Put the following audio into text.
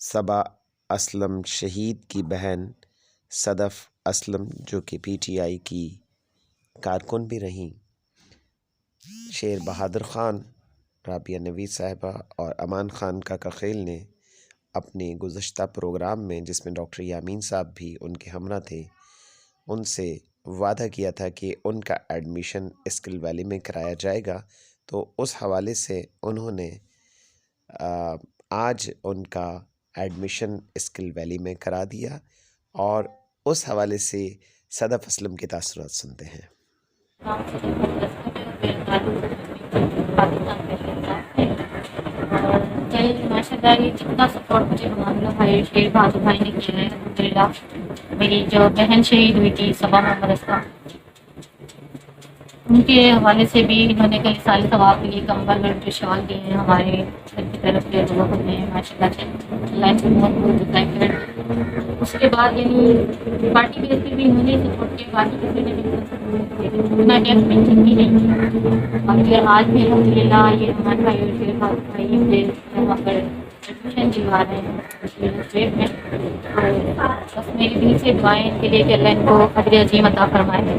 صبا اسلم شہید کی بہن صدف اسلم جو کہ پی ٹی آئی کی کارکن بھی رہیں، شیربہادر خان، رابعہ نوید صاحبہ اور امان خان کاکا نے اپنے گزشتہ پروگرام میں، جس میں ڈاکٹر یامین صاحب بھی ان کے ہمراہ تھے، ان سے وعدہ کیا تھا کہ ان کا ایڈمیشن اسکل ویلی میں کرایا جائے گا، تو اس حوالے سے انہوں نے آج ان کا ایڈمیشن اسکل ویلی میں کرا دیا، اور اس حوالے سے صدف اسلم کے تاثرات سنتے ہیں۔ ماشاء اللہ یہ جتنا سپورٹ مجھے ہمارے بھائی شیربہادر بھائی نے کیا ہے، الحمد للہ میری جو بہن شہید ہوئی تھی صبا محمد اسلم، ان کے حوالے سے بھی انہوں نے کئی سال ثواب کے لیے کمبل اور جو شال دیے ہیں ہمارے گھر کی طرف سے لوگوں کو ہیں، ماشاء اللہ سے اللہ سے بہت بہت تھینک یو۔ اس کے بعد یعنی پارٹی بیس پہ بھی انہوں نے سپورٹ کیا، باقی کسی نے بھی اتنا ٹیکس مینشن بھی نہیں کیا، باقی آج بھی الحمد للہ یہ ہمارے بھائی اور شیربہادر بھائی مجھے وہاں پر ایڈمیشن دلوا رہے ہیں میں، بس میری دل سے دعائیں ان کے لیے کہ اللہ ان کو قدر عظیم عطا فرمائے۔